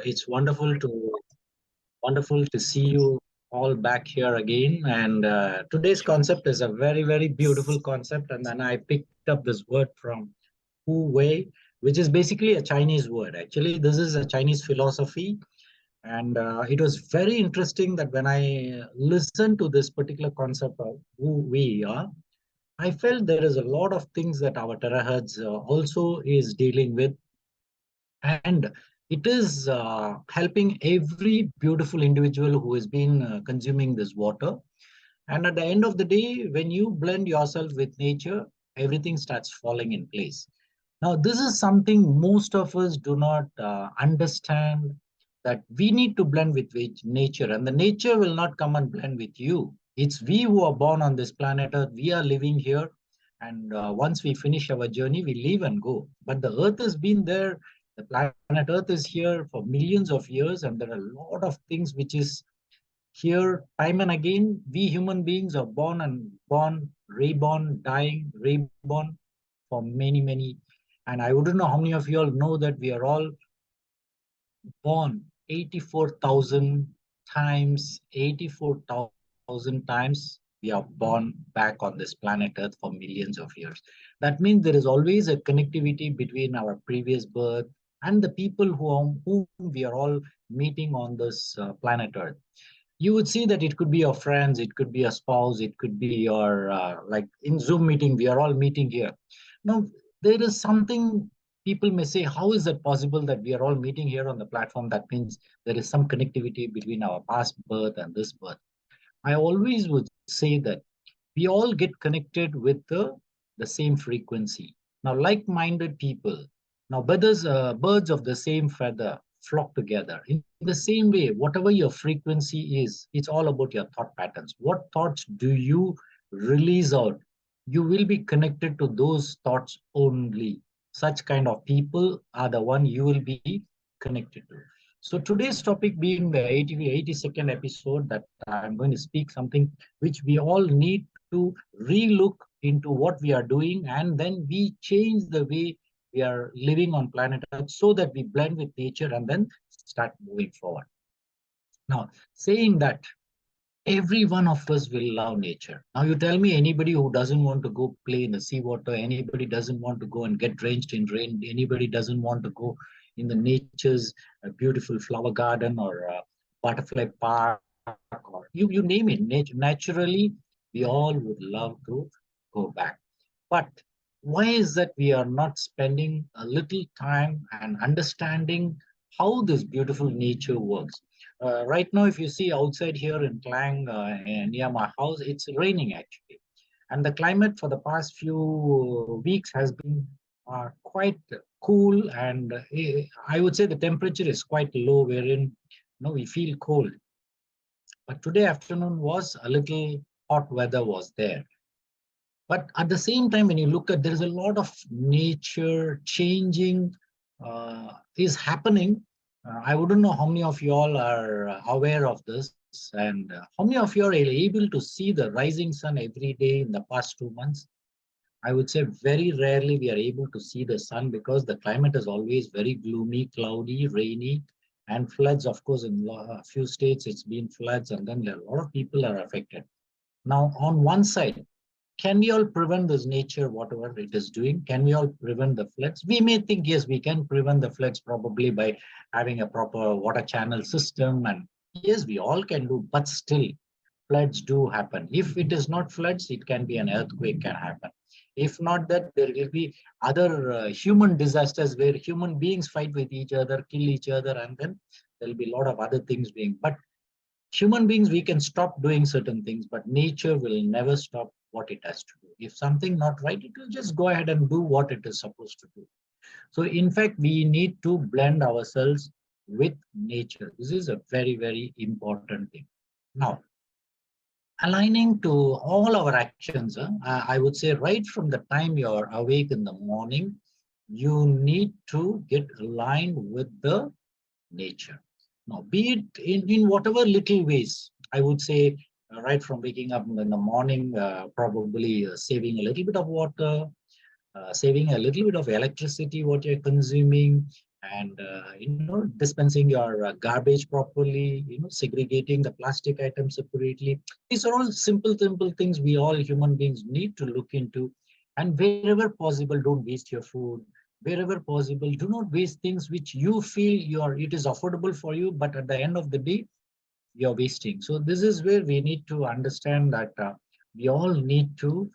It's wonderful to see you all back here again. And today's concept is a very beautiful concept. And then I picked up this word from Wu Wei, which is basically a Chinese word. Actually, this is a Chinese philosophy. And it was very interesting that when I listened to this particular concept of Wu Wei, I felt there is a lot of things that our terahertz also is dealing with, and it is helping every beautiful individual who has been consuming this water. And at the end of the day, when you blend yourself with nature, everything starts falling in place. Now, this is something most of us do not understand, that we need to blend with nature, and the nature will not come and blend with you. It's we who are born on this planet Earth. We are living here, and once we finish our journey, we leave and go. But the Earth has been there. The planet Earth is here for millions of years, and there are a lot of things which is here time and again. We human beings are born and born, reborn, dying, reborn for many. And I wouldn't know how many of you all know that we are all born 84,000 times, 84,000 times we are born back on this planet Earth for millions of years. That means there is always a connectivity between our previous birth and the people whom we are all meeting on this planet Earth. You would see that it could be your friends, it could be a spouse, it could be your, like in Zoom meeting, we are all meeting here. Now, there is something people may say, how is it possible that we are all meeting here on the platform? That means there is some connectivity between our past birth and this birth. I always would say that we all get connected with the same frequency. Now, like-minded people, now birds of the same feather flock together. In the same way, whatever your frequency is, it's all about your thought patterns. What thoughts do you release out? You will be connected to those thoughts only. Such kind of people are the one you will be connected to. So today's topic being the 82nd episode, that I'm going to speak something which we all need to relook into what we are doing, and then we change the way we are living on planet Earth so that we blend with nature and then start moving forward. Now, saying that, every one of us will love nature. Now, you tell me anybody who doesn't want to go play in the seawater, anybody doesn't want to go and get drenched in rain, anybody doesn't want to go in the nature's beautiful flower garden or butterfly park, or you name it. Naturally, we all would love to go back. But why is that we are not spending a little time and understanding how this beautiful nature works? Right now, if you see outside here in Klang, near my house, it's raining actually. And the climate for the past few weeks has been quite cool, and I would say the temperature is quite low, wherein we feel cold. But today afternoon was a little hot weather was there. But at the same time, when you look at, there is a lot of nature changing is happening. I wouldn't know how many of you all are aware of this, and how many of you are able to see the rising sun every day in the past 2 months. I would say very rarely we are able to see the sun, because the climate is always very gloomy, cloudy, rainy, and floods. Of course, in a few states, it's been floods, and then a lot of people are affected. Now, on one side, can we all prevent this nature, whatever it is doing? Can we all prevent the floods? We may think, yes, we can prevent the floods probably by having a proper water channel system. And yes, we all can do, but still, floods do happen. If it is not floods, it can be an earthquake can happen. If not that, there will be other human disasters where human beings fight with each other, kill each other, and then there will be a lot of other things being. But human beings, we can stop doing certain things, but nature will never stop what it has to do. If something not right, it will just go ahead and do what it is supposed to do. So in fact, we need to blend ourselves with nature. This is a very important thing. Now, aligning to all our actions, I would say right from the time you're awake in the morning, you need to get aligned with the nature. Now, be it in whatever little ways, I would say right from waking up in the morning, probably saving a little bit of water, saving a little bit of electricity, what you're consuming, and dispensing your garbage properly, segregating the plastic items separately. These are all simple things we all human beings need to look into. And wherever possible, don't waste your food. Wherever possible, do not waste things which you feel it is affordable for you, but at the end of the day, you're wasting. So this is where we need to understand that we all need to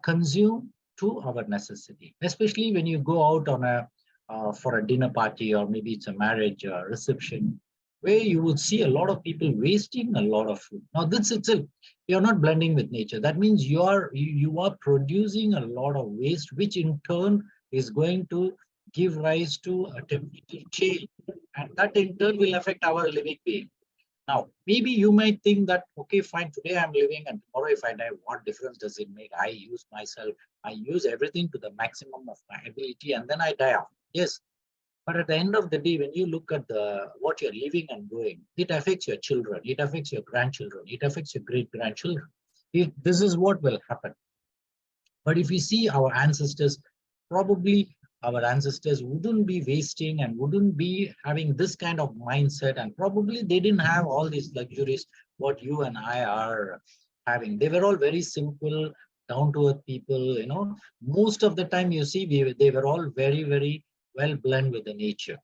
consume to our necessity, especially when you go out on a for a dinner party, or maybe it's a marriage reception, where you would see a lot of people wasting a lot of food. Now this itself, you're not blending with nature. That means you are producing a lot of waste, which in turn is going to give rise to a temperature change, and that in turn will affect our living being. Now, maybe you might think that, okay, fine, today I'm living and tomorrow if I die, what difference does it make? I use myself, I use everything to the maximum of my ability and then I die off. Yes, but at the end of the day, when you look at what you're living and doing, it affects your children, it affects your grandchildren, it affects your great grandchildren. This is what will happen. But if you see our ancestors, probably our ancestors wouldn't be wasting and wouldn't be having this kind of mindset. And probably they didn't have all these luxuries what you and I are having. They were all very simple, down to earth people. Most of the time you see they were all very well blend with the nature.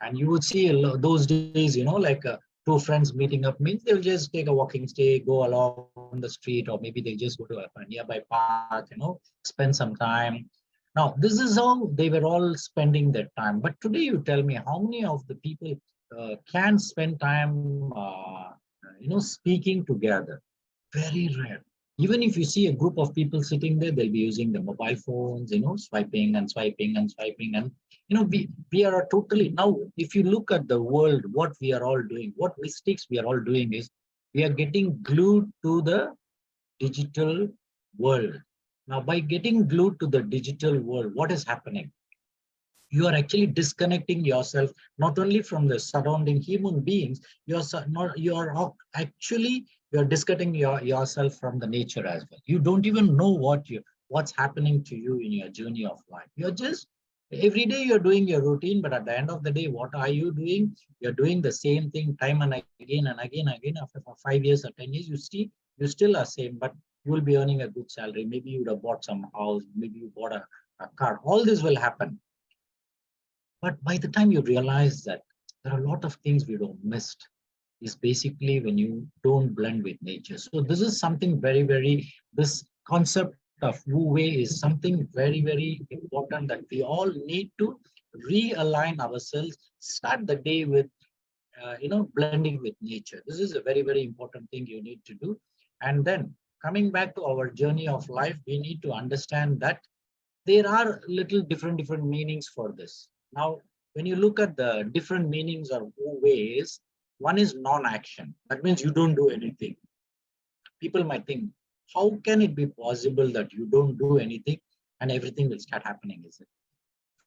And you would see those days, like two friends meeting up means they'll just take a walking stick, go along the street, or maybe they just go to a nearby park, spend some time. Now, this is how they were all spending their time. But today, you tell me how many of the people can spend time, speaking together? Very rare. Even if you see a group of people sitting there, they'll be using the mobile phones, swiping and swiping and swiping. And, we are totally now, if you look at the world, what we are all doing, what mistakes we are all doing is we are getting glued to the digital world. Now, by getting glued to the digital world, what is happening? You are actually disconnecting yourself not only from the surrounding human beings, you're disconnecting yourself from the nature as well. You don't even know what's happening to you in your journey of life. You're just every day you're doing your routine, but at the end of the day, what are you doing? You're doing the same thing time and again and again and again. After for 5 years or 10 years, you still are same, but you will be earning a good salary. Maybe you would have bought some house, maybe you bought a car. All this will happen. But by the time you realize that there are a lot of things we don't missed, is basically when you don't blend with nature. So this is something this concept of Wu Wei is something very important that we all need to realign ourselves, start the day with, blending with nature. This is a very important thing you need to do. And then coming back to our journey of life, we need to understand that there are little different meanings for this. Now, when you look at the different meanings or ways, one is non-action. That means you don't do anything. People might think, how can it be possible that you don't do anything and everything will start happening? Is it?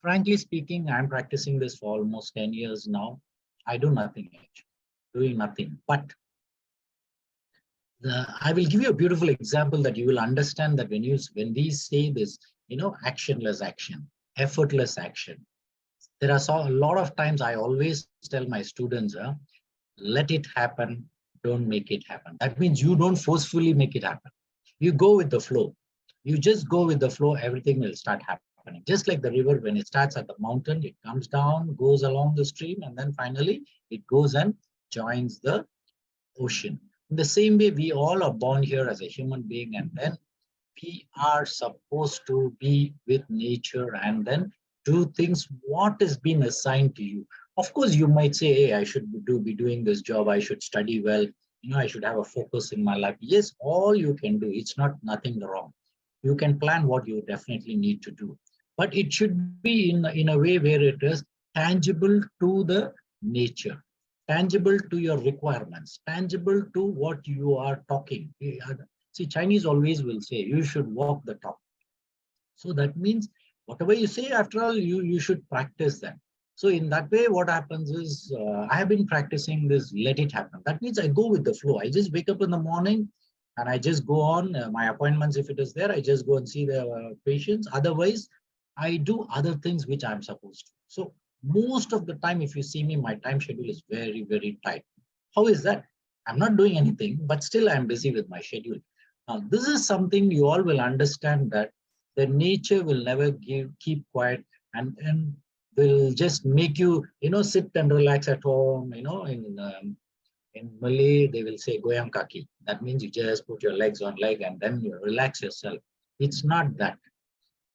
Frankly speaking, I'm practicing this for almost 10 years now. I do nothing, actually, doing nothing. But I will give you a beautiful example that you will understand that when we say this, actionless action, effortless action. There are a lot of times I always tell my students, let it happen, don't make it happen. That means you don't forcefully make it happen. You go with the flow. You just go with the flow, everything will start happening. Just like the river, when it starts at the mountain, it comes down, goes along the stream, and then finally it goes and joins the ocean. In the same way, we all are born here as a human being, and then we are supposed to be with nature and then do things what has been assigned to you. Of course, you might say, hey, I should be doing this job, I should study well, I should have a focus in my life. Yes, all you can do, it's not nothing wrong. You can plan what you definitely need to do, but it should be in a way where it is tangible to the nature, tangible to your requirements, tangible to what you are talking. See, Chinese always will say, you should walk the talk. So that means whatever you say, after all, you should practice that. So in that way, what happens is, I have been practicing this, let it happen. That means I go with the flow. I just wake up in the morning and I just go on my appointments. If it is there, I just go and see the patients. Otherwise, I do other things which I'm supposed to. So Most of the time, if you see me, my time schedule is very, very tight. How is that? I'm not doing anything, but still I'm busy with my schedule. Now, this is something you all will understand, that the nature will never keep quiet, and will just make you, sit and relax at home. In Malay, they will say goyang kaki. That means you just put your legs on leg and then you relax yourself. It's not that.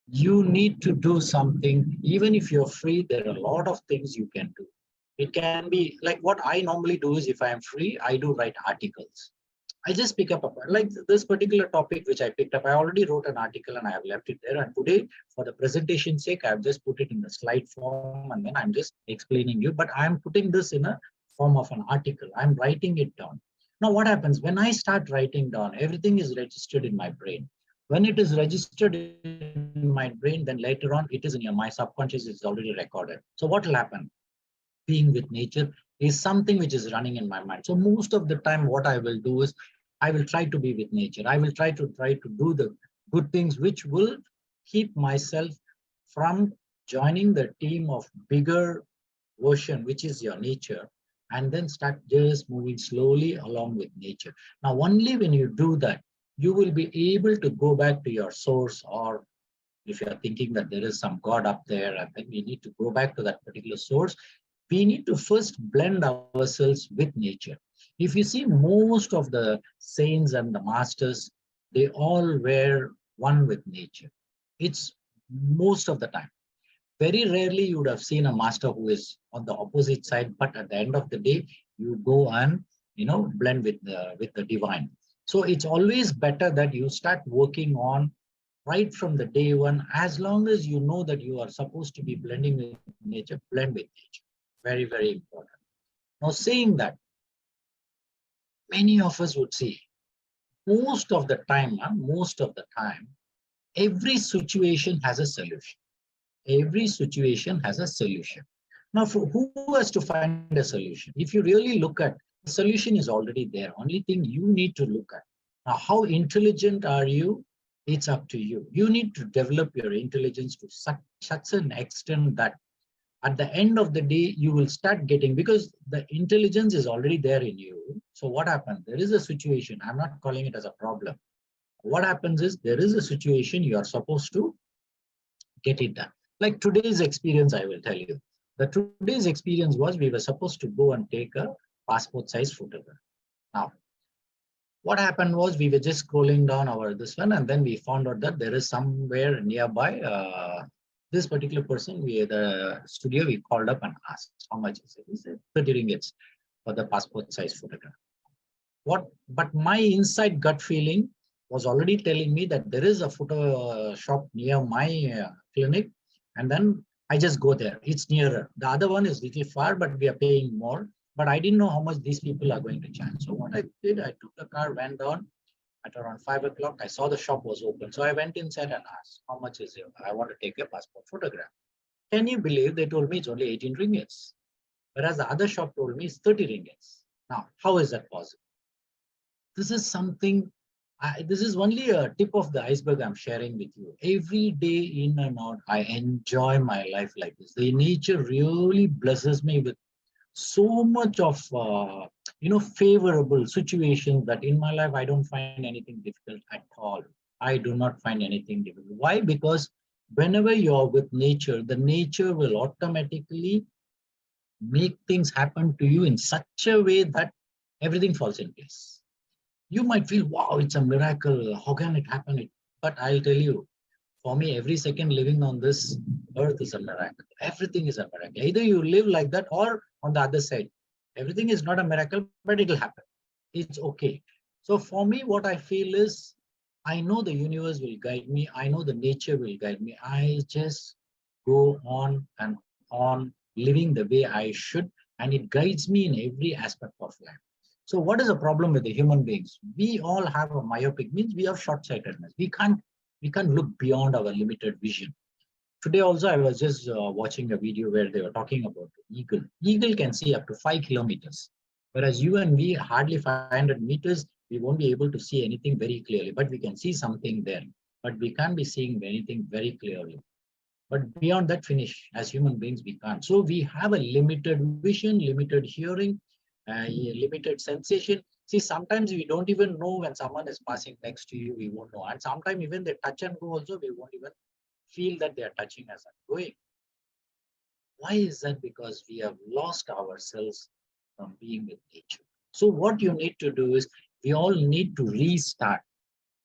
You need to do something. Even if you're free, there are a lot of things you can do. It can be like, what I normally do is, if I am free, I do write articles. I just pick up like this particular topic which I picked up. I already wrote an article and I have left it there. And today, for the presentation sake, I've just put it in the slide form and then I'm just explaining you. But I'm putting this in a form of an article. I'm writing it down. Now, what happens when I start writing down? Everything is registered in my brain. When it is registered in my brain, then later on it is in your my subconscious is already recorded. So what will happen? Being with nature is something which is running in my mind. So most of the time, what I will do is I will try to be with nature. I will try to do the good things which will keep myself from joining the team of bigger version, which is your nature, and then start just moving slowly along with nature. Now, only when you do that, you will be able to go back to your source, or if you're thinking that there is some God up there, and then we need to go back to that particular source, we need to first blend ourselves with nature. If you see most of the saints and the masters, they all were one with nature. It's most of the time. Very rarely you would have seen a master who is on the opposite side, but at the end of the day, you go and blend with the divine. So it's always better that you start working on right from the day one. As long as you know that you are supposed to be blending with nature, blend with nature. Very, very important. Now, saying that, many of us would see most of the time, every situation has a solution. Every situation has a solution. Now, who has to find a solution? If you really look at, the solution is already there. Only thing you need to look at. Now, how intelligent are you? It's up to you. You need to develop your intelligence to such an extent that at the end of the day, you will start getting, because the intelligence is already there in you. So what happens? There is a situation. I'm not calling it as a problem. What happens is, there is a situation, you are supposed to get it done. Like today's experience, I will tell you. The today's experience was, we were supposed to go and take a passport size photograph. Now, what happened was, we were just scrolling down our this one, and then we found out that there is somewhere nearby this particular person. The studio, we called up and asked how much is it. He said 30 ringgits for the passport size photograph. But my inside gut feeling was already telling me that there is a photo shop near my clinic, and then I just go there. It's nearer. The other one is little far, but we are paying more. But I didn't know how much these people are going to charge. So what I did, I took the car, went down. At around 5 o'clock, I saw the shop was open. So I went inside and asked, how much is it? I want to take a passport photograph. Can you believe they told me it's only 18 ringgits? Whereas the other shop told me it's 30 ringgits. Now, how is that possible? This is something, this is only a tip of the iceberg I'm sharing with you. Every day in and out, I enjoy my life like this. The nature really blesses me with so much of favorable situations, that in my life I don't find anything difficult at all. I do not find anything difficult. Why? Because whenever you're with nature, the nature will automatically make things happen to you in such a way that everything falls in place. You might feel, wow, it's a miracle, how can it happen? But I'll tell you, for me, every second living on this earth is a miracle. Everything is a miracle. Either you live like that, or on the other side, everything is not a miracle, but it'll happen. It's okay. So for me, what I feel is, I know the universe will guide me. I know the nature will guide me. I just go on and on living the way I should, and it guides me in every aspect of life. So what is the problem with the human beings? We all have a myopic, means we have short-sightedness. We can't look beyond our limited vision. Today also, I was just watching a video where they were talking about the eagle. Eagle can see up to 5 kilometers, whereas you and me, hardly 500 meters, we won't be able to see anything very clearly, but we can see something there. But we can't be seeing anything very clearly. But beyond that, finish. As human beings, we can't. So we have a limited vision, limited hearing, limited sensation. See, sometimes we don't even know when someone is passing next to you, we won't know. And sometimes even they touch and go also, we won't even feel that they are touching us and going. Why is that? Because we have lost ourselves from being with nature. So what you need to do is we all need to restart,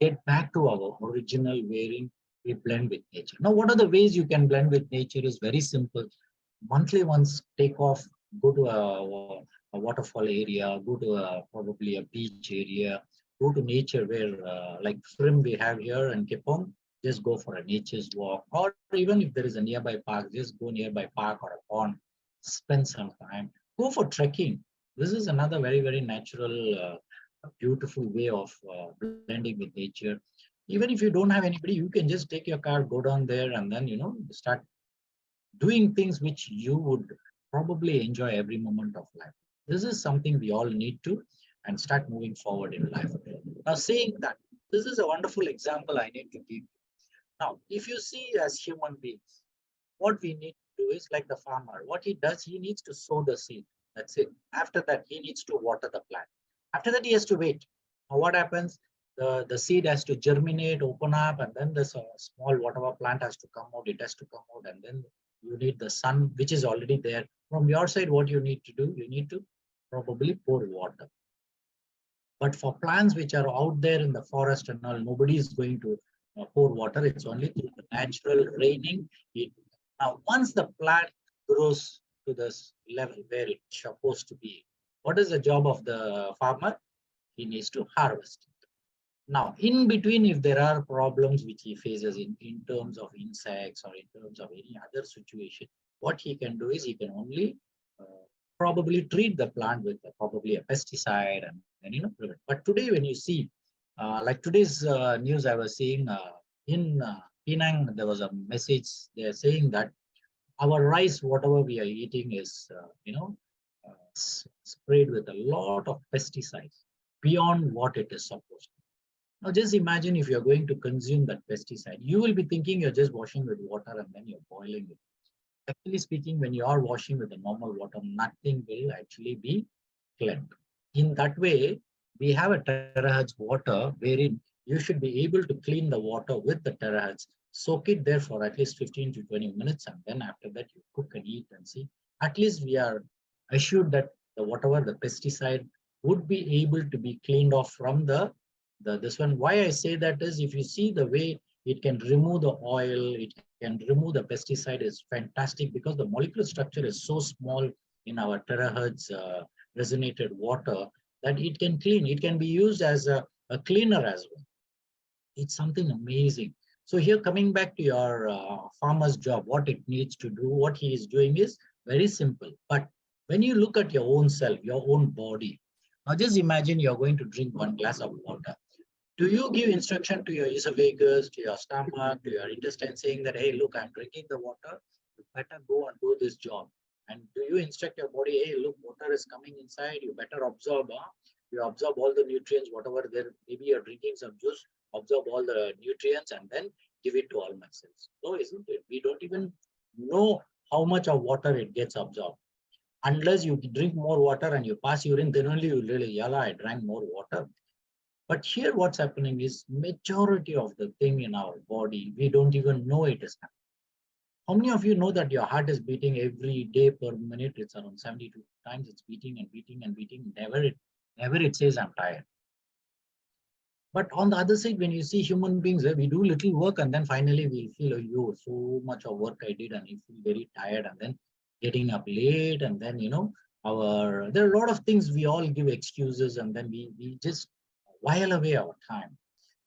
get back to our original wherein we blend with nature. Now, what are the ways you can blend with nature is very simple. Monthly once, take off, go to a waterfall area, go to probably a beach area, go to nature where like Frim we have here and Kepong, just go for a nature's walk. Or even if there is a nearby park, just go nearby park or a pond, spend some time, go for trekking. This is another very, very natural, beautiful way of blending with nature. Even if you don't have anybody, you can just take your car, go down there, and then start doing things which you would probably enjoy every moment of life. This is something we all need to and start moving forward in life. Now, saying that, this is a wonderful example I need to give. Now, if you see as human beings, what we need to do is like the farmer. What he does, he needs to sow the seed. That's it. After that, he needs to water the plant. After that, he has to wait. Now, what happens? The seed has to germinate, open up, and then the small whatever plant has to come out. It has to come out, and then you need the sun, which is already there. From your side, what you need to do, you need to probably pour water. But for plants which are out there in the forest and all, nobody is going to pour water. It's only through the natural raining. Now, once the plant grows to this level where it's supposed to be, what is the job of the farmer? He needs to harvest. Now, in between, if there are problems which he faces in terms of insects or in terms of any other situation, what he can do is he can only uh, probably treat the plant with probably a pesticide and prevent. But today, when you see, like today's news, I was seeing in Penang, there was a message. They are saying that our rice, whatever we are eating, is sprayed with a lot of pesticides beyond what it is supposed to. Now, just imagine if you're going to consume that pesticide, you will be thinking you're just washing with water and then you're boiling it. Actually speaking, when you are washing with the normal water, nothing will actually be cleansed. In that way, we have a terahertz water wherein you should be able to clean the water with the terahertz, soak it there for at least 15 to 20 minutes, and then after that you cook and eat and see. At least we are assured that whatever the pesticide would be able to be cleaned off from the this one. Why I say that is, if you see the way it can remove the oil, it can remove the pesticide, is fantastic because the molecular structure is so small in our terahertz resonated water that it can clean. It can be used as a cleaner as well. It's something amazing. So here, coming back to your farmer's job, what it needs to do, what he is doing is very simple. But when you look at your own self, your own body, now just imagine you're going to drink one glass of water. Do you give instruction to your esophagus, to your stomach, to your intestine, saying that, hey, look, I'm drinking the water, you better go and do this job? And do you instruct your body, hey, look, water is coming inside, you better absorb, you absorb all the nutrients, whatever there, maybe you're drinking some juice, absorb all the nutrients and then give it to all my cells. No, isn't it? We don't even know how much of water it gets absorbed. Unless you drink more water and you pass urine, then only you really, yalla, I drank more water. But here what's happening is majority of the thing in our body, we don't even know it is happening. How many of you know that your heart is beating every day per minute? It's around 72 times. It's beating and beating and beating. Never it says I'm tired. But on the other side, when you see human beings, we do little work and then finally we'll feel, oh, yo, so much of work I did and I feel very tired and then getting up late and then, there are a lot of things we all give excuses and then we just while away our time.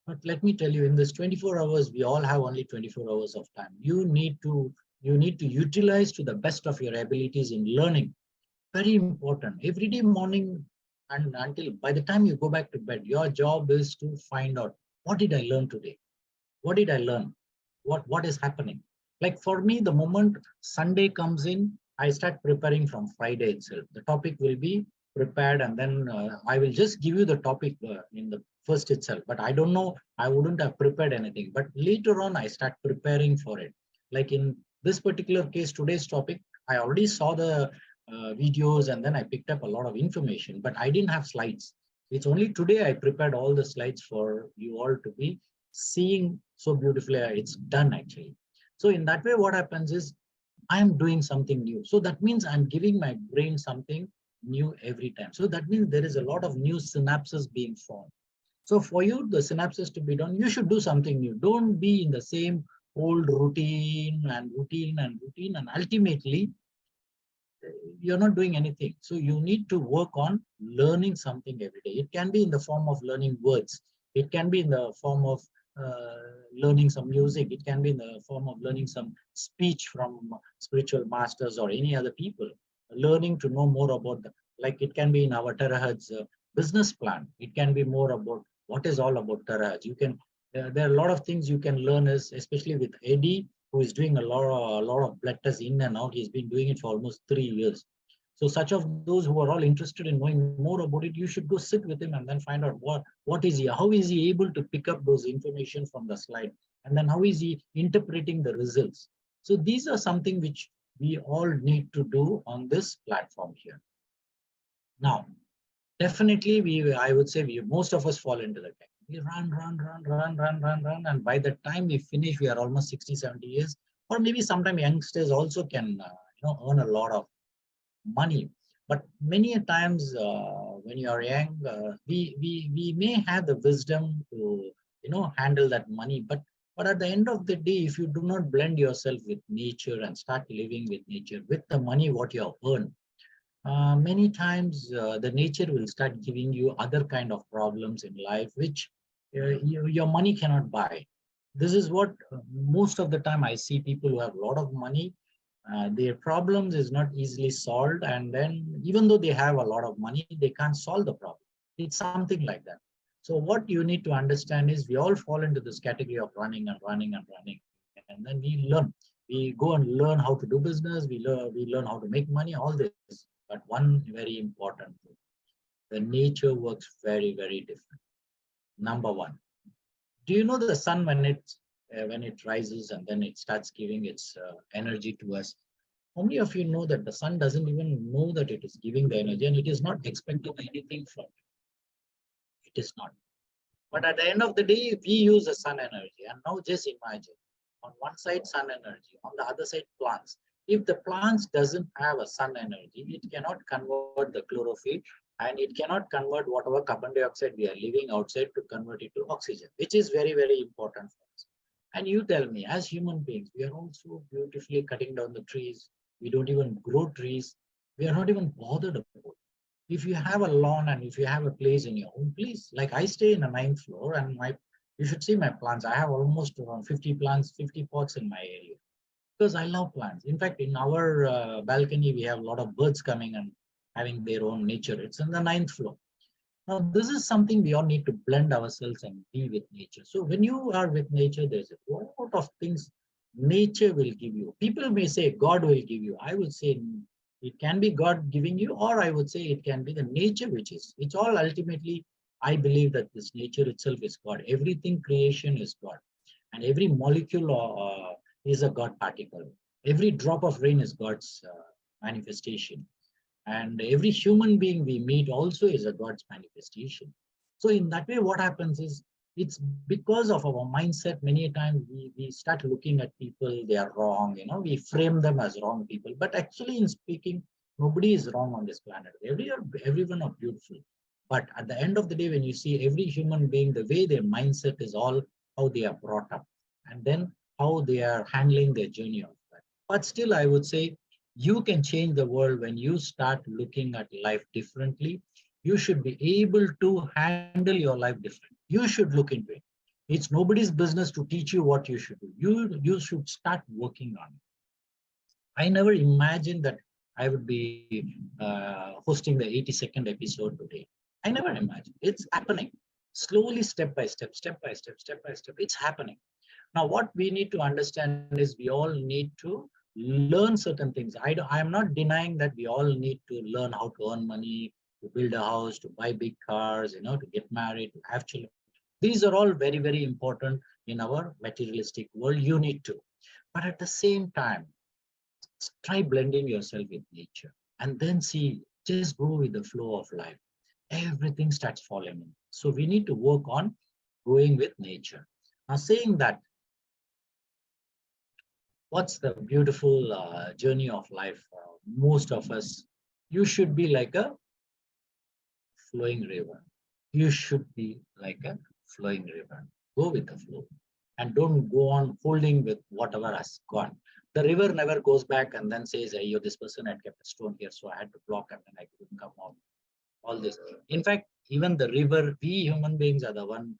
But let me tell you, in this 24 hours, we all have only 24 hours of time. You need to utilize to the best of your abilities in learning. Very important. Every day morning and until by the time you go back to bed, your job is to find out, what did I learn today? What did I learn? What is happening? Like for me, the moment Sunday comes in, I start preparing from Friday itself. The topic will be prepared and then I will just give you the topic in the first itself. But I don't know, I wouldn't have prepared anything. But later on, I start preparing for it. Like in this particular case, today's topic, I already saw the videos and then I picked up a lot of information, but I didn't have slides. It's only today I prepared all the slides for you all to be seeing so beautifully. It's done actually. So in that way, what happens is I'm doing something new. So that means I'm giving my brain something new every time. So that means there is a lot of new synapses being formed. So for you, the synapses to be done, you should do something new. Don't be in the same old routine and routine and routine. And ultimately, you're not doing anything. So you need to work on learning something every day. It can be in the form of learning words. It can be in the form of learning some music. It can be in the form of learning some speech from spiritual masters or any other people. Learning to know more about the, like it can be in our terahertz business plan. It can be more about what is all about terahertz. You can, there are a lot of things you can learn, as especially with Eddie, who is doing a lot of blood tests in and out. He's been doing it for almost 3 years. So such of those who are all interested in knowing more about it, you should go sit with him and then find out what is he, how is he able to pick up those information from the slide, and then how is he interpreting the results. So these are something which we all need to do on this platform here. Now, definitely, I would say most of us fall into the game. We run, and by the time we finish, we are almost 60, 70 years, or maybe sometime youngsters also can, earn a lot of money. But many a times when you are young, we may have the wisdom to, handle that money. But at the end of the day, if you do not blend yourself with nature and start living with nature, with the money what you have earned, many times the nature will start giving you other kind of problems in life which your money cannot buy. This is what most of the time I see people who have a lot of money, their problems is not easily solved, and then even though they have a lot of money, they can't solve the problem. It's something like that. So what you need to understand is we all fall into this category of running and running and running, and then we go and learn how to do business, we learn how to make money, all this. But one very important thing, the nature works very, very different. Number one, do you know the sun when it rises and then it starts giving its energy to us? How many of you know that the sun doesn't even know that it is giving the energy and it is not expecting anything from it? It is not. But at the end of the day, we use the sun energy. And now just imagine, on one side sun energy, on the other side plants. If the plants doesn't have a sun energy, it cannot convert the chlorophyll, and it cannot convert whatever carbon dioxide we are leaving outside to convert it to oxygen, which is very, very important for us. And you tell me, as human beings, we are also beautifully cutting down the trees. We don't even grow trees. We are not even bothered about it. If you have a lawn and if you have a place in your home, please, like I stay in a ninth floor, and you should see my plants. I have almost around 50 plants, 50 pots in my area, because I love plants. In fact, in our balcony, we have a lot of birds coming and having their own nature. It's in the ninth floor. Now, this is something we all need to blend ourselves and be with nature. So when you are with nature, there's a lot of things nature will give you. People may say God will give you. I would say it can be God giving you, or I would say it can be the nature which is. It's all ultimately, I believe that this nature itself is God. Everything creation is God. And every molecule is a God particle. Every drop of rain is God's manifestation. And every human being we meet also is a God's manifestation. So in that way, what happens is, it's because of our mindset. Many times we start looking at people, they are wrong, we frame them as wrong people. But actually, in speaking, nobody is wrong on this planet. Everyone are beautiful. But at the end of the day, when you see every human being, the way their mindset is all how they are brought up, and then how they are handling their journey of that. But still, I would say you can change the world when you start looking at life differently. You should be able to handle your life differently. You should look into it. It's nobody's business to teach you what you should do. You should start working on it. I never imagined that I would be hosting the 82nd episode today. I never imagined. It's happening slowly, step by step, step by step. It's happening. Now, what we need to understand is we all need to learn certain things. I'm not denying that we all need to learn how to earn money, to build a house, to buy big cars, to get married, to have children. These are all very, very important in our materialistic world. You need to. But at the same time, try blending yourself with nature and then see, just go with the flow of life. Everything starts falling in. So we need to work on going with nature. Now, saying that, what's the beautiful journey of life? Most of us, you should be like a flowing river. You should be like a flowing river. Go with the flow and don't go on holding with whatever has gone. The river never goes back and then says, hey, this person had kept a stone here, so I had to block and then I couldn't come out. All this. In fact, even the river, we human beings are the one,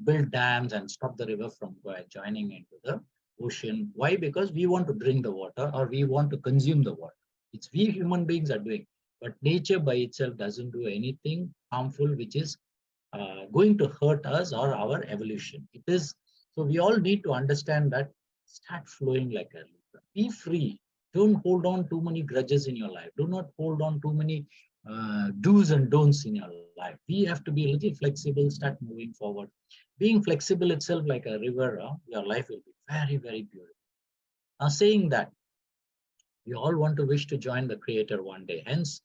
build dams and stop the river from joining into the ocean. Why? Because we want to drink the water or we want to consume the water. It's we human beings are doing. But nature by itself doesn't do anything harmful, which is going to hurt us or our evolution. It is, so we all need to understand that, start flowing like a river. Be free. Don't hold on too many grudges in your life. Do not hold on too many do's and don'ts in your life. We have to be a little flexible, start moving forward. Being flexible itself like a river, your life will be very, very beautiful. Now, saying that, we all want to wish to join the creator one day. Hence,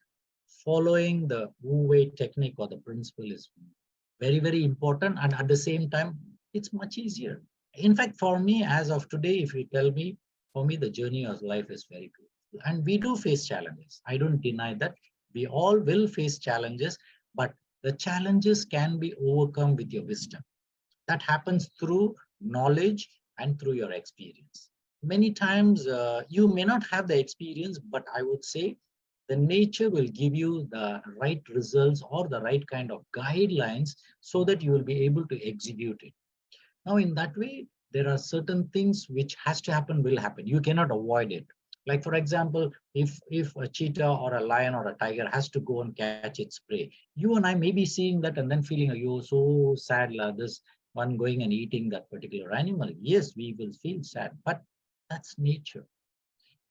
following the Wu Wei technique or the principle is very, very important. And at the same time, it's much easier. In fact, for me, as of today, if you tell me, for me, the journey of life is very good. And we do face challenges. I don't deny that. We all will face challenges, but the challenges can be overcome with your wisdom. That happens through knowledge and through your experience. Many times you may not have the experience, but I would say the nature will give you the right results or the right kind of guidelines so that you will be able to execute it. Now, in that way, there are certain things which has to happen, will happen. You cannot avoid it. Like, for example, if a cheetah or a lion or a tiger has to go and catch its prey, you and I may be seeing that and then feeling, oh, so sad, this one going and eating that particular animal. Yes, we will feel sad, but that's nature.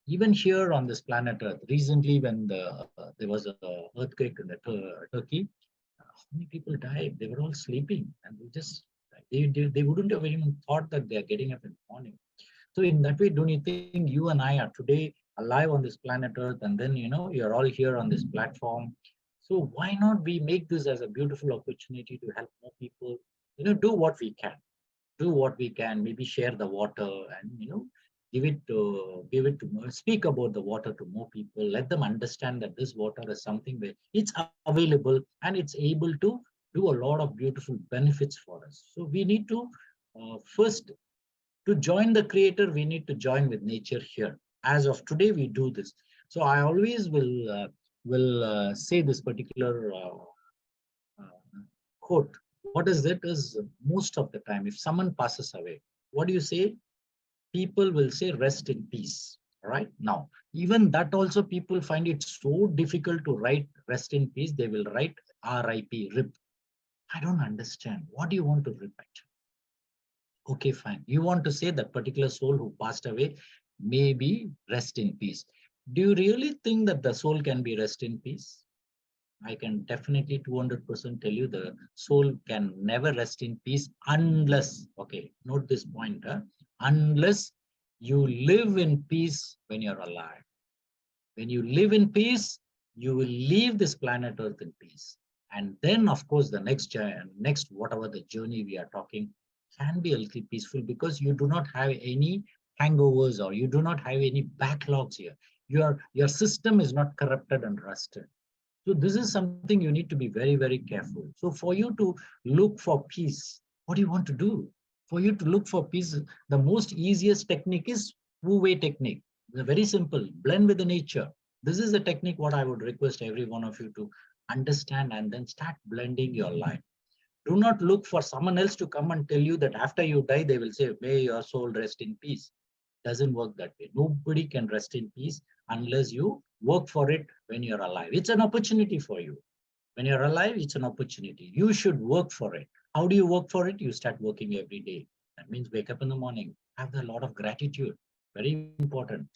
Even here on this planet Earth, recently when there was a earthquake in the Turkey, how many people died? They were all sleeping, and they wouldn't have even thought that they are getting up in the morning. So in that way, don't you think you and I are today alive on this planet Earth, and then you're all here on this platform? So why not we make this as a beautiful opportunity to help more people? Do what we can, maybe share the water and speak about the water to more people. Let them understand that this water is something where it's available and it's able to do a lot of beautiful benefits for us. So we need to first, to join the creator, we need to join with nature here. As of today, we do this. So I always will say this particular quote. What is it? Is most of the time, if someone passes away, what do you say? People will say, rest in peace. Right now, even that also people find it so difficult to write rest in peace. They will write RIP, RIP. I don't understand. What do you want to rip actually? Okay, fine. You want to say that particular soul who passed away, maybe rest in peace. Do you really think that the soul can be rest in peace? I can definitely 200% tell you the soul can never rest in peace unless, okay, note this point, unless you live in peace when you're alive. When you live in peace, you will leave this planet Earth in peace. And then, of course, the next whatever the journey we are talking can be a little peaceful because you do not have any hangovers or you do not have any backlogs here. Your system is not corrupted and rusted. So this is something you need to be very, very careful. So for you to look for peace, what do you want to do? For you to look for peace, the most easiest technique is Wu Wei technique. They're very simple. Blend with the nature. This is the technique what I would request every one of you to understand and then start blending your life. Do not look for someone else to come and tell you that after you die, they will say, may your soul rest in peace. Doesn't work that way. Nobody can rest in peace unless you work for it when you're alive. It's an opportunity for you. When you're alive, it's an opportunity. You should work for it. How do you work for it? You start working every day. That means wake up in the morning, have a lot of gratitude. Very important.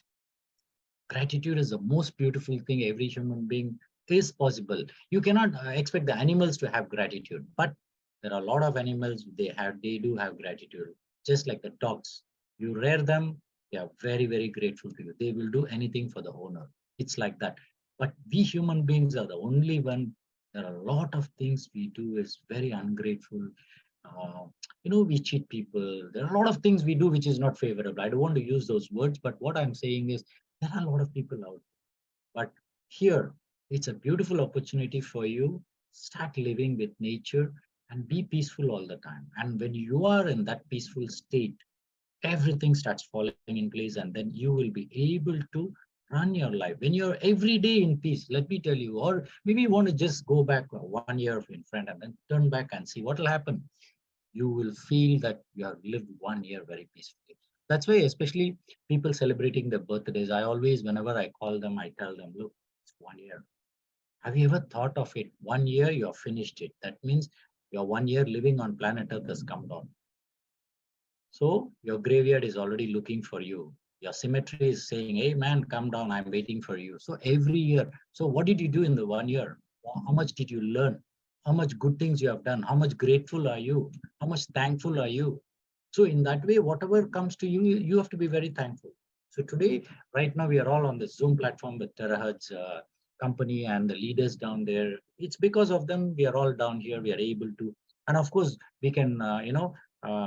Gratitude is the most beautiful thing every human being is possible. You cannot expect the animals to have gratitude, but there are a lot of animals, they do have gratitude, just like the dogs. You rear them, They are very, very grateful to you. They will do anything for the owner. It's like that. But we human beings are the only one. There are a lot of things we do is very ungrateful. Uh, we cheat people. There are a lot of things we do which is not favorable. I don't want to use those words, but what I'm saying is there are a lot of people out. But here, it's a beautiful opportunity for you. Start living with nature and be peaceful all the time. And when you are in that peaceful state, everything starts falling in place, and then you will be able to run your life. When you're every day in peace, let me tell you, or maybe you want to just go back 1 year in front and then turn back and see what will happen. You will feel that you have lived 1 year very peacefully. That's why, especially people celebrating their birthdays, I always, whenever I call them, I tell them, look, it's 1 year. Have you ever thought of it? 1 year, you have finished it. That means your 1 year living on planet Earth has come down. So your graveyard is already looking for you. Your cemetery is saying, hey man, come down, I'm waiting for you. So every year. So what did you do in the 1 year? How much did you learn? How much good things you have done? How much grateful are you? How much thankful are you? So in that way, whatever comes to you, you have to be very thankful. So today, right now, we are all on the Zoom platform with Terahertz company and the leaders down there. It's because of them we are all down here. We are able to, and of course, we can,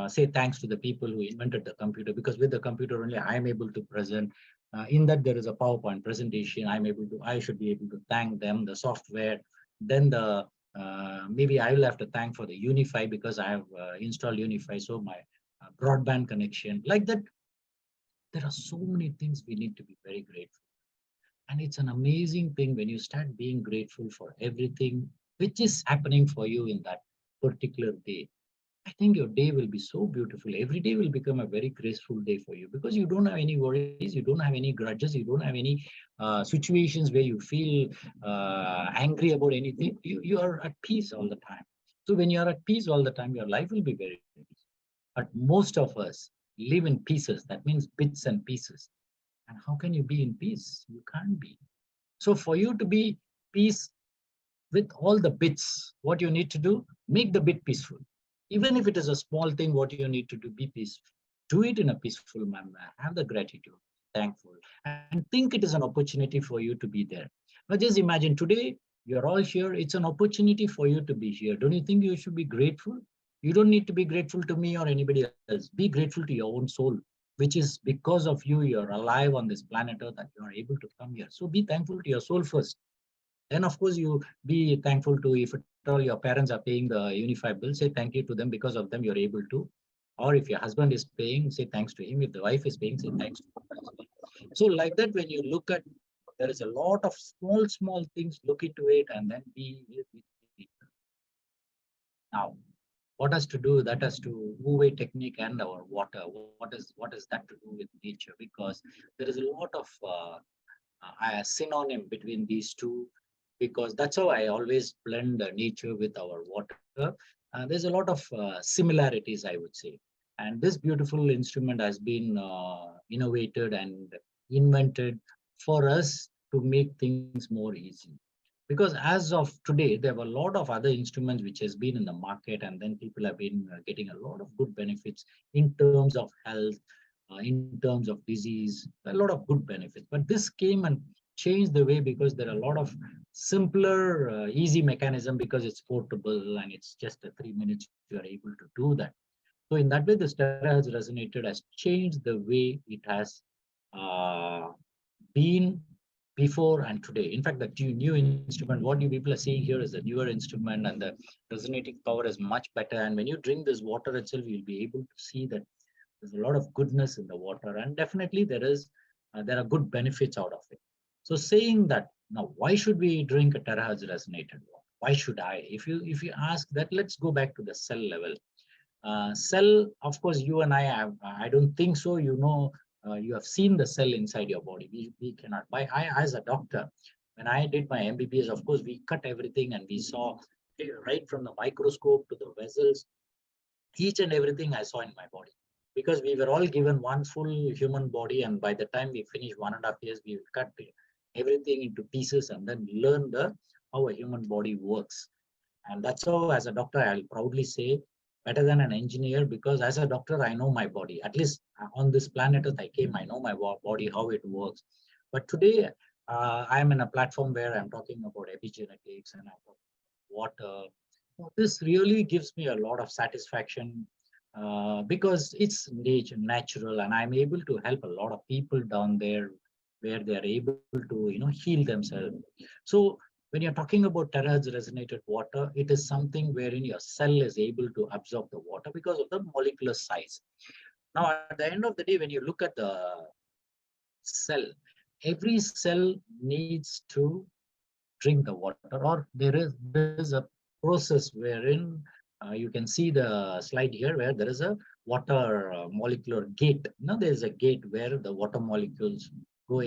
say thanks to the people who invented the computer, because with the computer only I'm able to present. In that there is a PowerPoint presentation. I should be able to thank them, the software, then the maybe I will have to thank for the Unify because I have installed Unify. So my broadband connection, like that, there are so many things we need to be very grateful. And it's an amazing thing when you start being grateful for everything which is happening for you in that particular day. I think your day will be so beautiful. Every day will become a very graceful day for you because you don't have any worries, you don't have any grudges, you don't have any situations where you feel angry about anything. You are at peace all the time. So when you are at peace all the time, your life will be very peaceful. But most of us live in pieces. That means bits and pieces. And how can you be in peace? You can't be. So for you to be peace with all the bits, what you need to do, make the bit peaceful. Even if it is a small thing, what you need to do, be peaceful. Do it in a peaceful manner. Have the gratitude, thankful, and think it is an opportunity for you to be there. Now just imagine today, you're all here. It's an opportunity for you to be here. Don't you think you should be grateful? You don't need to be grateful to me or anybody else. Be grateful to your own soul, which is because of you, you're alive on this planet Earth, that you are able to come here. So be thankful to your soul first. Then, of course, you be thankful to, if at all your parents are paying the Unified bill, say thank you to them. Because of them, you're able to. Or if your husband is paying, say thanks to him. If the wife is paying, say thanks to her husband. So like that, when you look at, there is a lot of small, small things, look into it and then be with it. Now, what has to do, that has to Wu Wei technique and our water. What is that to do with nature? Because there is a lot of synonym between these two, because that's how I always blend nature with our water. There's a lot of similarities, I would say. And this beautiful instrument has been innovated and invented for us to make things more easy. Because as of today, there were a lot of other instruments which has been in the market, and then people have been getting a lot of good benefits in terms of health, in terms of disease, a lot of good benefits. But this came and changed the way, because there are a lot of simpler, easy mechanism, because it's portable and it's just a 3 minutes you are able to do that. So in that way, the terahertz resonator has changed the way it has uh, been before and today. In fact, the new instrument, what you people are seeing here is a newer instrument, and the resonating power is much better. And when you drink this water itself, you'll be able to see that there's a lot of goodness in the water, and definitely there are good benefits out of it. So saying that, now why should we drink a terahertz resonated water? Why should I? If you ask that, let's go back to the cell level. Cell, of course, you and I have. I don't think so. You have seen the cell inside your body. We cannot. As a doctor, when I did my MBBS, of course, we cut everything and we saw right from the microscope to the vessels, each and everything I saw in my body, because we were all given one full human body, and by the time we finish 1.5 years, we cut everything into pieces and then learn how a human body works. And that's how, as a doctor, I'll proudly say, better than an engineer, because as a doctor, I know my body. At least on this planet Earth, I came, I know my body, how it works. But today, I'm in a platform where I'm talking about epigenetics and I'm talking about water. So this really gives me a lot of satisfaction because it's nature, natural, and I'm able to help a lot of people down there where they are able to, heal themselves. So when you're talking about terahertz resonated water, it is something wherein your cell is able to absorb the water because of the molecular size. Now, at the end of the day, when you look at the cell, every cell needs to drink the water, or there is a process wherein you can see the slide here where there is a water molecular gate. There is a gate where the water molecules go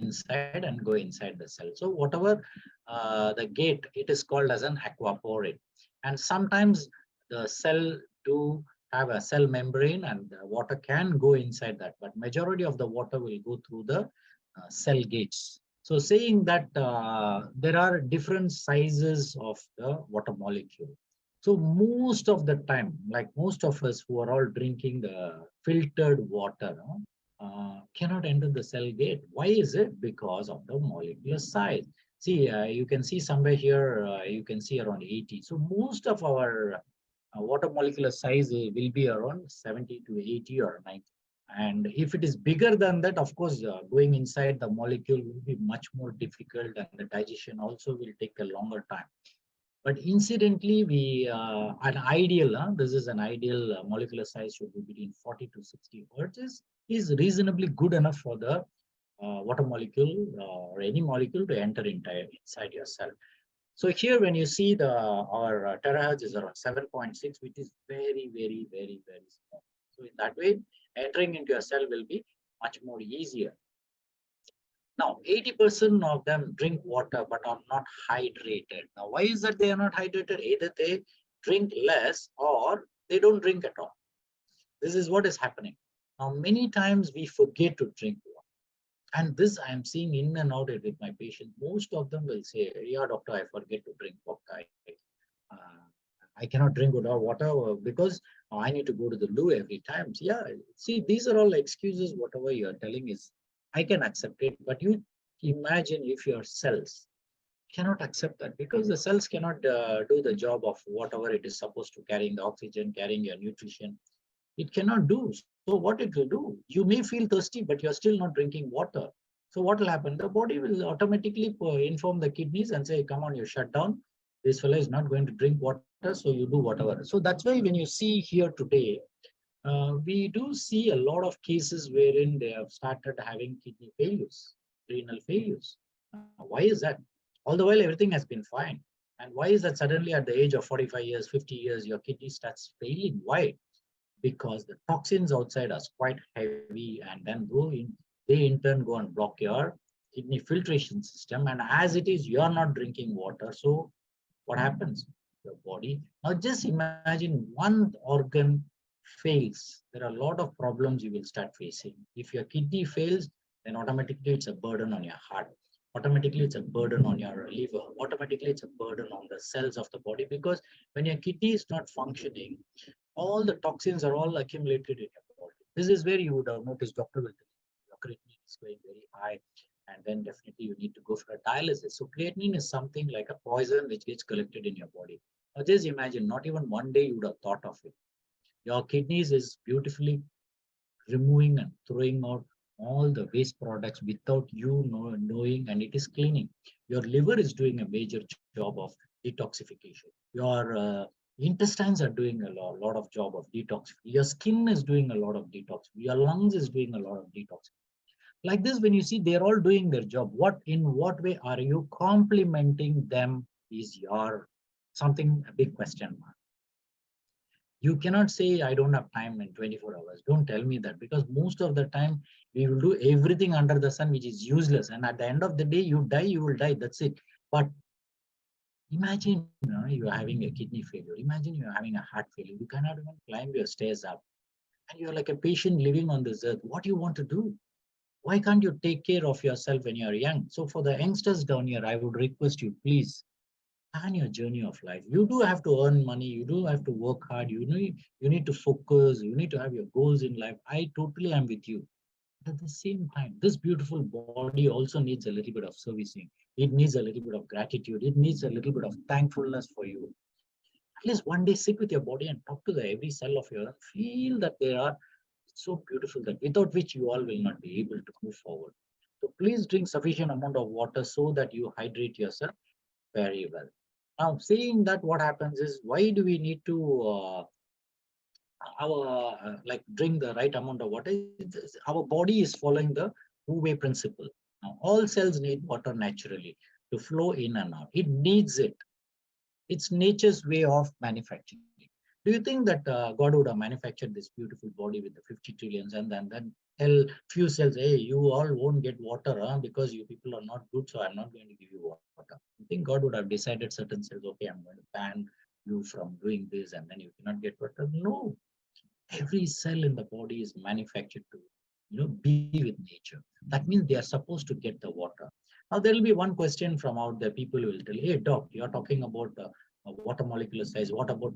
inside and go inside the cell. So whatever the gate, it is called as an aquaporate. And sometimes the cell do have a cell membrane and the water can go inside that, but majority of the water will go through the cell gates. So saying that there are different sizes of the water molecule. So most of the time, like most of us who are all drinking the filtered water, cannot enter the cell gate. Why is it? Because of the molecular size. See, you can see somewhere here, you can see around 80. So most of our water molecular size will be around 70 to 80 or 90. And if it is bigger than that, of course, going inside the molecule will be much more difficult, and the digestion also will take a longer time. But incidentally, an ideal, this is an ideal molecular size should be between 40 to 60 hertz is reasonably good enough for the water molecule or any molecule to enter inside your cell. So here, when you see our terahertz is around 7.6, which is very, very, very, very small. So in that way, entering into a cell will be much more easier. Now, 80% of them drink water but are not hydrated. Now, why is that they are not hydrated? Either they drink less or they don't drink at all. This is what is happening. Now, many times we forget to drink water. And this I am seeing in and out with my patients. Most of them will say, yeah, doctor, I forget to drink water. I cannot drink water because I need to go to the loo every time. So, yeah, see, these are all excuses. Whatever you're telling is, I can accept it. But you imagine if your cells cannot accept that, because the cells cannot do the job of whatever it is supposed to, carrying the oxygen, carrying your nutrition. It cannot do. So what it will do, you may feel thirsty, but you're still not drinking water. So what will happen? The body will automatically inform the kidneys and say, come on, you shut down. This fellow is not going to drink water, so you do whatever. So that's why when you see here today, we do see a lot of cases wherein they have started having kidney failures, renal failures. Why is that? All the while, everything has been fine. And why is that suddenly at the age of 45 years, 50 years, your kidney starts failing? Why? Because the toxins outside are quite heavy and then they in turn go and block your kidney filtration system. And as it is, you are not drinking water. So what happens? Your body. Now just imagine one organ fails. There are a lot of problems you will start facing. If your kidney fails, then automatically it's a burden on your heart. Automatically it's a burden on your liver. Automatically it's a burden on the cells of the body, because when your kidney is not functioning, all the toxins are all accumulated in your body. This is where you would have noticed doctor will tell you your creatinine is going very high, and then definitely you need to go for a dialysis. So creatinine is something like a poison which gets collected in your body. Now just imagine, not even one day you would have thought of it. Your kidneys is beautifully removing and throwing out all the waste products without you knowing, and it is cleaning. Your liver is doing a major job of detoxification. Your intestines are doing a lot of job of detox. Your skin is doing a lot of detox. Your lungs is doing a lot of detox. Like this, when you see they're all doing their job, in what way are you complementing them is your something a big question mark. You cannot say, I don't have time in 24 hours. Don't tell me that, because most of the time we will do everything under the sun, which is useless. And at the end of the day, you die, you will die. That's it. But imagine you're having a kidney failure. Imagine you're having a heart failure. You cannot even climb your stairs up. And you're like a patient living on this earth. What do you want to do? Why can't you take care of yourself when you're young? So for the youngsters down here, I would request you, please plan your journey of life. You do have to earn money. You do have to work hard. You need to focus. You need to have your goals in life. I totally am with you. But at the same time, this beautiful body also needs a little bit of servicing. It needs a little bit of gratitude. It needs a little bit of thankfulness for you. At least one day sit with your body and talk to the every cell of your, feel that they are so beautiful, that without which you all will not be able to move forward. So please drink sufficient amount of water so that you hydrate yourself very well. Now, saying that, what happens is, why do we need to like drink the right amount of water? Our body is following the Wu Wei principle. Now, all cells need water naturally to flow in and out. It needs it. It's nature's way of manufacturing. Do you think that God would have manufactured this beautiful body with the 50 trillions and then tell few cells, hey, you all won't get water because you people are not good, so I'm not going to give you water? You think God would have decided certain cells, okay, I'm going to ban you from doing this and then you cannot get water? No, every cell in the body is manufactured to be with nature. That means they are supposed to get the water. Now there will be one question from out there. People will tell, hey doc, you're talking about water molecular size. What about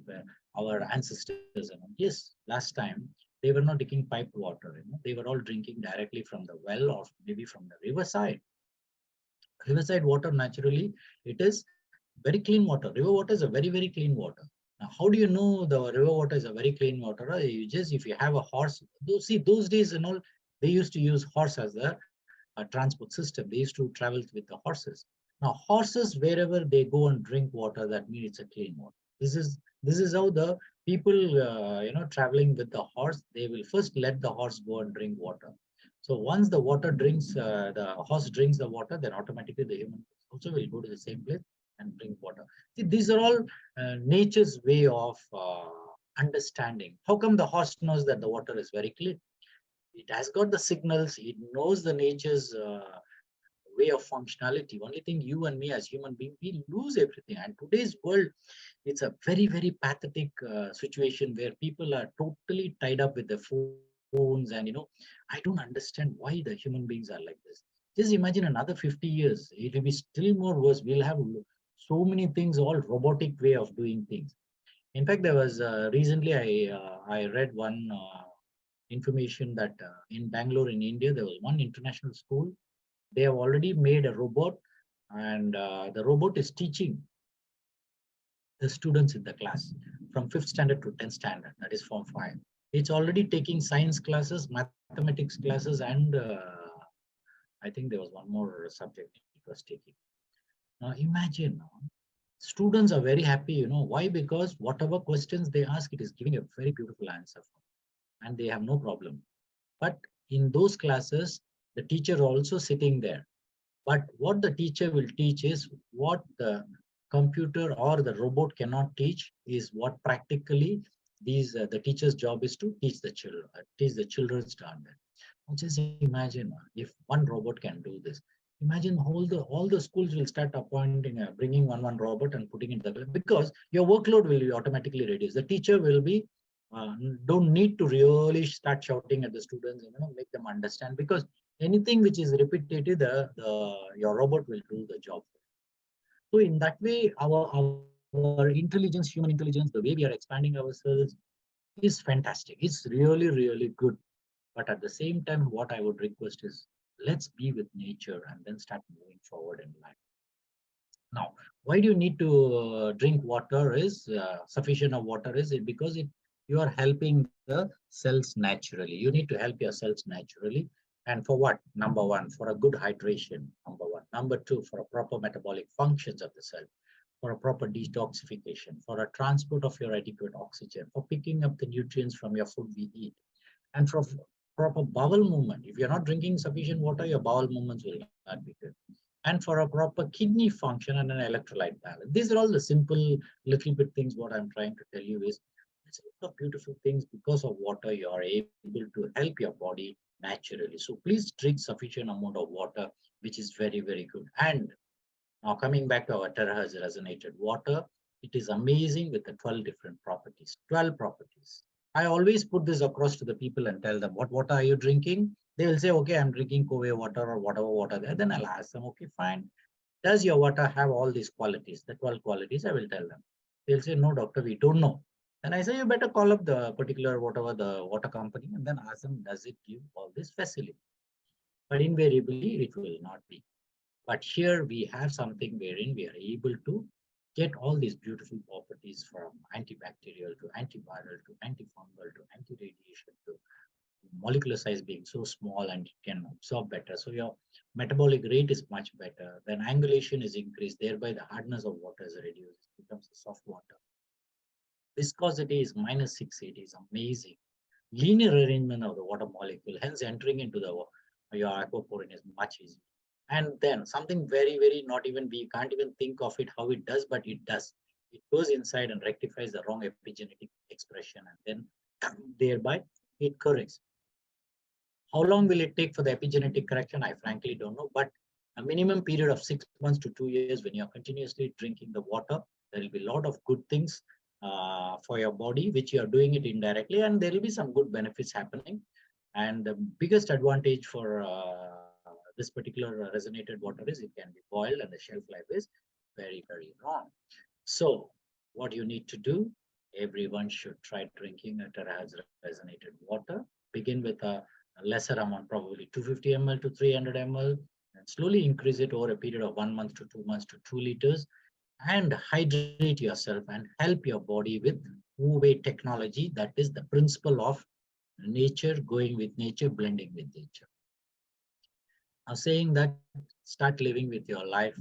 our ancestors? Yes, last time they were not drinking piped water. They were all drinking directly from the well or maybe from the riverside. Riverside water, naturally, it is very clean water. River water is a very, very clean water. Now, how do you know the river water is a very clean water? You just, if you have a horse, see, those days and all, they used to use horse as a transport system. They used to travel with the horses. Now, horses, wherever they go and drink water, that means it's a clean water. This is how the people, traveling with the horse, they will first let the horse go and drink water. So once the horse drinks the water, then automatically the human also will go to the same place and drink water. See, these are all nature's way of understanding. How come the horse knows that the water is very clean? It has got the signals. It knows the nature's way of functionality. Only thing, you and me as human beings, we lose everything. And today's world, it's a very, very pathetic situation where people are totally tied up with their phones. And I don't understand why the human beings are like this. Just imagine another 50 years, it will be still more worse. We'll have so many things, all robotic way of doing things. In fact, there was recently I read one information that in Bangalore in India, there was one international school. They have already made a robot, and the robot is teaching the students in the class from 5th standard to 10th standard, that is form 5. It's already taking science classes, mathematics classes, and I think there was one more subject it was taking. Now imagine, students are very happy. Why? Because whatever questions they ask, it is giving a very beautiful answer for them, and they have no problem. But in those classes, the teacher also sitting there. But what the teacher will teach is what the computer or the robot cannot teach, is what practically the teacher's job is to teach the children, teach the children's standard. Just imagine if one robot can do this. Imagine all the schools will start appointing, bringing one robot and putting it there, because your workload will be automatically reduced. The teacher will be don't need to really start shouting at the students and make them understand, because anything which is repetitive, your robot will do the job. So in that way, our intelligence, human intelligence, the way we are expanding ourselves is fantastic. It's really, really good. But at the same time, what I would request is, let's be with nature and then start moving forward in life. Now, why do you need to drink water? Is sufficient of water? Is it because you are helping the cells naturally? You need to help your cells naturally. And for what? Number one, for a good hydration. Number one. Number two, for a proper metabolic functions of the cell, for a proper detoxification, for a transport of your adequate oxygen, for picking up the nutrients from your food we eat, and for proper bowel movement. If you're not drinking sufficient water, your bowel movements will not be good. And for a proper kidney function and an electrolyte balance. These are all the simple little bit things. What I'm trying to tell you is, it's a lot of beautiful things. Because of water, you are able to help your body naturally. So please drink sufficient amount of water, which is very, very good. And now coming back to our terahertz resonated water, it is amazing with the 12 different properties. 12 properties. I always put this across to the people and tell them, what water are you drinking? They will say, okay, I'm drinking Kowe water or whatever water there. Then I'll ask them, okay, fine. does your water have all these qualities, the 12 qualities? I will tell them. They'll say, no, doctor, we don't know. Then I say, you better call up the particular, whatever the water company, and then ask them, does it give all this facility? But invariably, it will not be. But here we have something wherein we are able to get all these beautiful properties from antibacterial to antiviral to antifungal to anti-radiation to molecular size being so small and it can absorb better. So your metabolic rate is much better. Then angulation is increased, thereby the hardness of water is reduced. It becomes a soft water. Viscosity is -680, is amazing. Linear arrangement of the water molecule, hence entering into the your aquaporin is much easier. And then something very, very not even, we can't even think of it how it does, but it does. It goes inside and rectifies the wrong epigenetic expression, and then thereby it corrects. How long will it take for the epigenetic correction? I frankly don't know, but a minimum period of 6 months to 2 years when you're continuously drinking the water, there will be a lot of good things for your body, which you are doing it indirectly, and there will be some good benefits happening. And the biggest advantage for this particular resonated water is it can be boiled and the shelf life is very, very long. So what you need to do, everyone should try drinking a terahertz resonated water. Begin with a lesser amount, probably 250 ml to 300 ml, and slowly increase it over a period of 1 month to 2 months to 2 liters, and hydrate yourself and help your body with Wu Wei technology. That is the principle of nature, going with nature, blending with nature. Now, saying that, start living with your life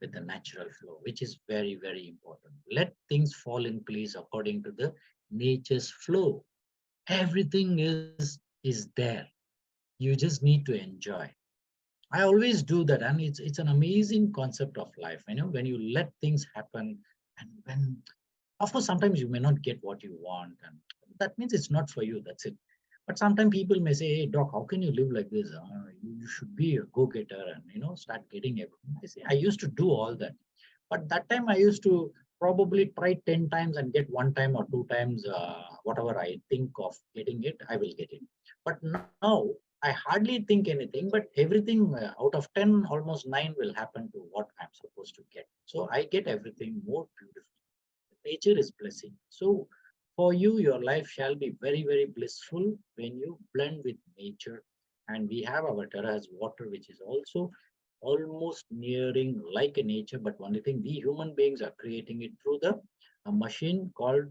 with the natural flow, which is very, very important. Let things fall in place according to the nature's flow. Everything is there. You just need to enjoy. I always do that, and it's an amazing concept of life. When you let things happen, and when, of course, sometimes you may not get what you want, and that means it's not for you. That's it. But sometimes people may say, "Hey, doc, how can you live like this? You should be a go-getter and start getting everything." I say, I used to do all that, but that time I used to probably try 10 times and get 1 time or 2 times whatever I think of getting it, I will get it. But now I hardly think anything, but everything out of 10, almost 9 will happen to what I'm supposed to get. So I get everything more beautiful. Nature is blessing. So for you, your life shall be very, very blissful when you blend with nature. And we have our terrace water, which is also almost nearing like a nature, but only thing, we human beings are creating it through the a machine called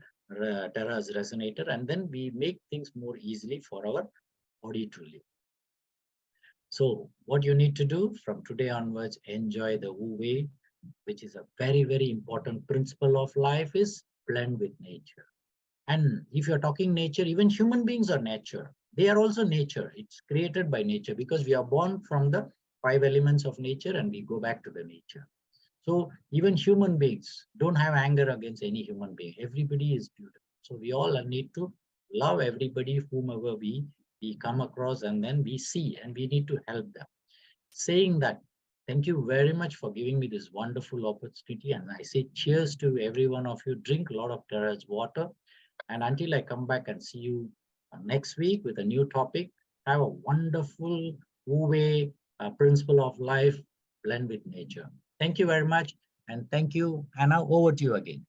terrace resonator, and then we make things more easily for our body to live. So what you need to do from today onwards, enjoy the Wu Wei, which is a very, very important principle of life, is blend with nature. And if you're talking nature, even human beings are nature. They are also nature. It's created by nature because we are born from the 5 elements of nature and we go back to the nature. So even human beings don't have anger against any human being. Everybody is beautiful. So we all need to love everybody, whomever we come across, and then we see, and we need to help them. Saying that, thank you very much for giving me this wonderful opportunity. And I say cheers to every one of you. Drink a lot of terrace water. And until I come back and see you next week with a new topic, have a wonderful Wu Wei principle of life, blend with nature. Thank you very much. And thank you, Anna. Over to you again.